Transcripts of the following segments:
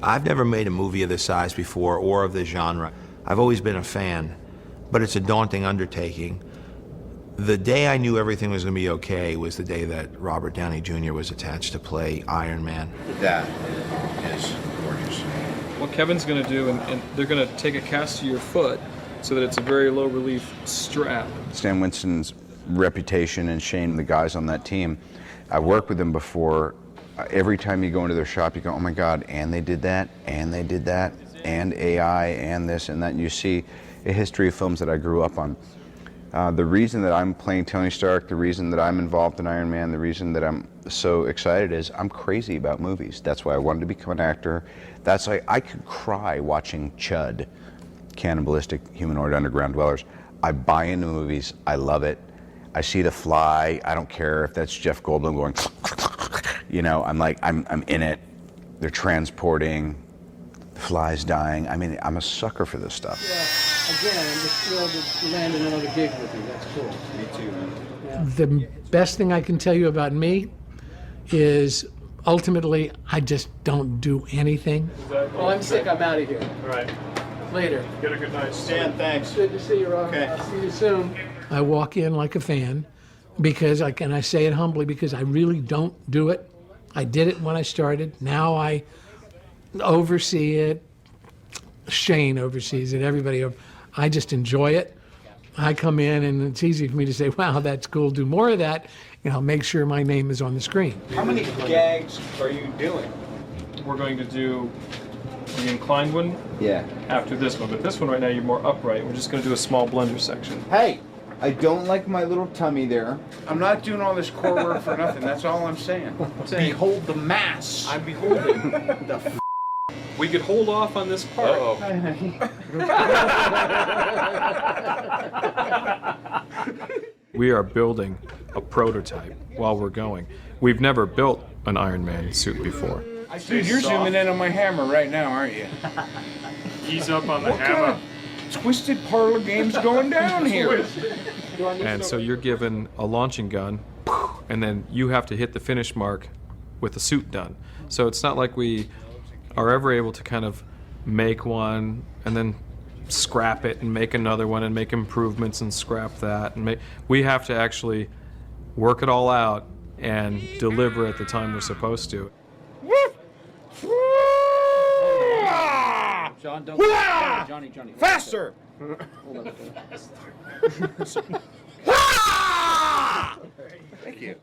I've never made a movie of this size before or of this genre. I've always been a fan, but it's a daunting undertaking. The day I knew everything was going to be okay was the day that Robert Downey Jr. was attached to play Iron Man. That is gorgeous. What Kevin's going to do, and they're going to take a cast of your foot so that it's a very low relief strap. Stan Winston's reputation and Shane, the guys on that team, I worked with them before. Every time you go into their shop, you go, oh my God, and they did that, and they did that, and AI, and this and that. And you see a history of films that I grew up on. The reason that I'm playing Tony Stark, the reason that I'm involved in Iron Man, the reason that I'm so excited is I'm crazy about movies. That's why I wanted to become an actor. That's why I could cry watching Chud, Cannibalistic Humanoid Underground Dwellers. I buy into movies. I love it. I see The Fly. I don't care if that's Jeff Goldblum going, you know, I'm like, I'm in it. They're transporting. The fly's dying. I mean, I'm a sucker for this stuff. Yeah. Again, I'm just thrilled to land another gig with you. That's cool. Me too, man. Yeah. The best thing I can tell you about me is ultimately I just don't do anything. Oh, I'm sick. I'm out of here. All right. Later. Get a good night. Stan, thanks. Good to see you, Rob. Okay. I'll see you soon. I walk in like a fan because I say it humbly because I really don't do it. I did it when I started. Now I oversee it. Shane oversees it. Everybody. I just enjoy it. I come in and it's easy for me to say, wow, that's cool, do more of that. You know, make sure my name is on the screen. How many gags are you doing? We're going to do the inclined one after this one, but this one right now you're more upright. We're just going to do a small blender section. Hey, I don't like my little tummy there. I'm not doing all this core work for nothing. That's all I'm saying. Behold the mass. I'm beholding the We could hold off on this part. We are building a prototype while we're going. We've never built an Iron Man suit before. Dude, you're zooming in on my hammer right now, aren't you? Ease up on the What kind of twisted parlor game's going down here? And so you're given a launching gun, and then you have to hit the finish mark with the suit done. So it's not like we are ever able to kind of make one and then scrap it and make another one and make improvements and scrap that. And we have to actually work it all out and deliver at the time we're supposed to. John, don't Johnny. Faster! Thank you.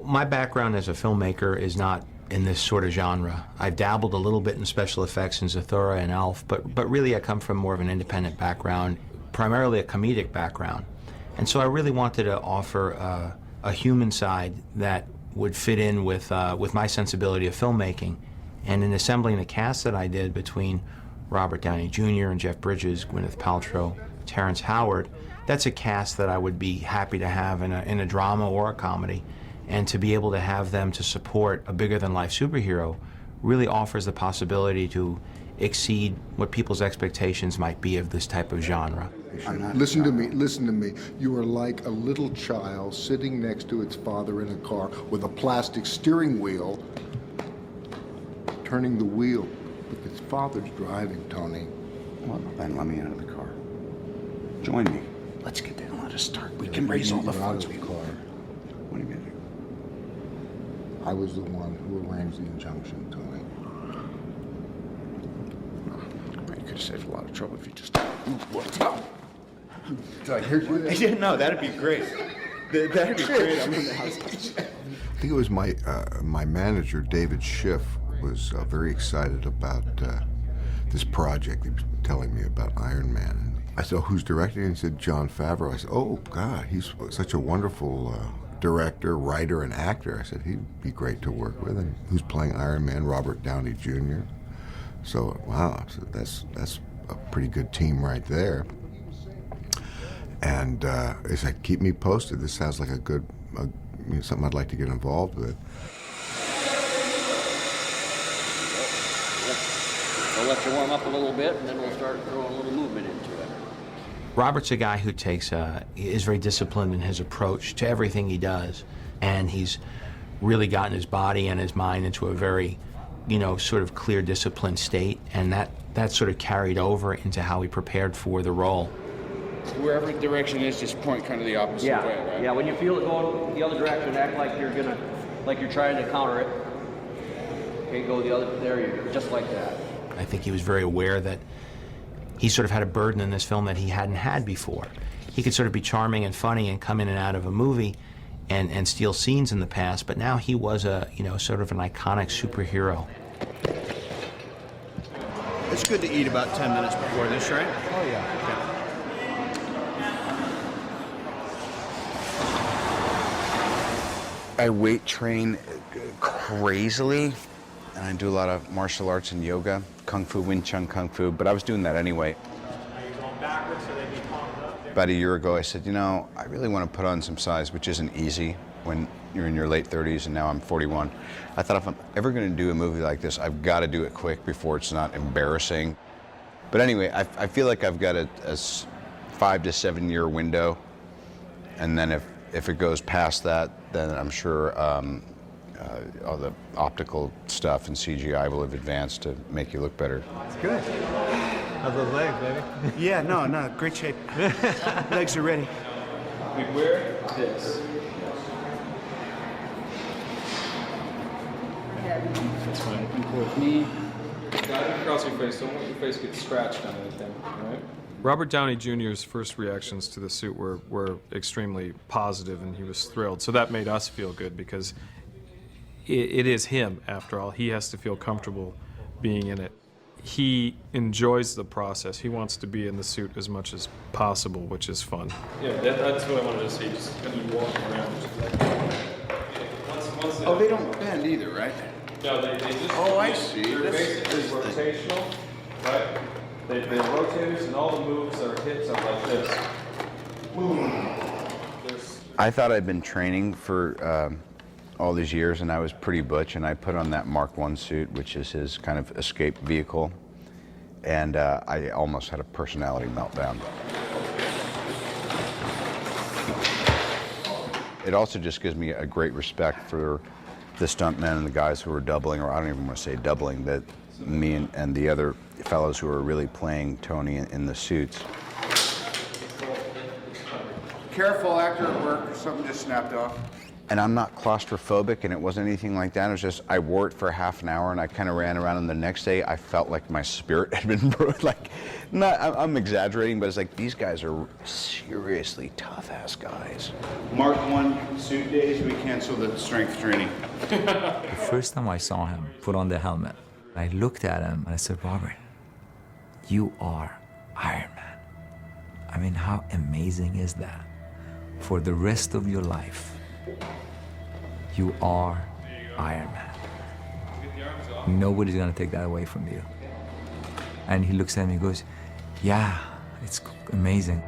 My background as a filmmaker is not in this sort of genre. I've dabbled a little bit in special effects in Zathura and Alf, but really I come from more of an independent background, primarily a comedic background. And so I really wanted to offer a human side that would fit in with my sensibility of filmmaking. And in assembling the cast that I did between Robert Downey Jr. and Jeff Bridges, Gwyneth Paltrow, Terrence Howard, that's a cast that I would be happy to have in a drama or a comedy. And to be able to have them to support a bigger-than-life superhero really offers the possibility to exceed what people's expectations might be of this type of genre. Listen to me. You are like a little child sitting next to its father in a car with a plastic steering wheel, turning the wheel. But its father's driving, Tony. Well, then let me out of the car. Join me. Let's get there and let us start. We can raise all the funds we can. What do you mean? I was the one who arranged the injunction, Tony. You could have saved a lot of trouble if you just... Did I hear you? Yeah, no, that'd be great. That'd be great. I'm in the house. I think it was my manager, David Schiff, was very excited about this project. He was telling me about Iron Man. And I said, oh, who's directing? And he said, John Favro. I said, oh, God, he's such a wonderful director, writer, and actor. I said, he'd be great to work with. And who's playing Iron Man? Robert Downey Jr. So, wow, so that's a pretty good team right there. And he said, keep me posted. This sounds like a good, something I'd like to get involved with. We'll let you warm up a little bit, and then we'll start throwing a little movement into it. Robert's a guy who is very disciplined in his approach to everything he does, and he's really gotten his body and his mind into a very, sort of clear, disciplined state, and that sort of carried over into how he prepared for the role. Wherever direction is, just point kind of the opposite way, right? Yeah, when you feel it going the other direction, act like you're trying to counter it. Okay, go the other, there you go, just like that. I think he was very aware that he sort of had a burden in this film that he hadn't had before. He could sort of be charming and funny and come in and out of a movie and steal scenes in the past, but now he was sort of an iconic superhero. It's good to eat about 10 minutes before this, right? Oh, yeah. I weight train crazily, and I do a lot of martial arts and yoga, Kung Fu, Wing Chun Kung Fu, but I was doing that anyway. About a year ago, I said, I really want to put on some size, which isn't easy when you're in your late 30s, and now I'm 41. I thought if I'm ever going to do a movie like this, I've got to do it quick before it's not embarrassing. But anyway, I feel like I've got a 5 to 7 year window, and then if it goes past that, then I'm sure all the optical stuff and CGI will have advanced to make you look better. It's good. How's those legs, baby? Yeah, no, great shape. Legs are ready. We wear this. That's fine. With me, guide across your face. Don't let your face get scratched on anything, right? Robert Downey Jr.'s first reactions to the suit were extremely positive, and he was thrilled. So that made us feel good because it is him, after all. He has to feel comfortable being in it. He enjoys the process. He wants to be in the suit as much as possible, which is fun. Yeah, that's what I wanted to see. Just kind of walking around. Oh, they don't bend either, right? No, they just. Oh, I see. They're basically rotational, right? They rotate, and all the moves that are hits are like this. I thought I'd been training for all these years, and I was pretty butch, and I put on that Mark I suit, which is his kind of escape vehicle, and I almost had a personality meltdown. It also just gives me a great respect for the stuntmen and the guys who are doubling, or I don't even want to say doubling, but me and the other fellows who are really playing Tony in the suits. Careful, actor at work, something just snapped off. And I'm not claustrophobic, and it wasn't anything like that. It was just, I wore it for half an hour, and I kind of ran around, and the next day, I felt like my spirit had been broken. Like, I'm exaggerating, but it's like, these guys are seriously tough-ass guys. Mark I suit days, we cancel the strength training. The first time I saw him put on the helmet, I looked at him, and I said, Robert, you are Iron Man. I mean, how amazing is that? For the rest of your life, you are Iron Man. Nobody's gonna take that away from you. And he looks at me and goes, yeah, it's amazing.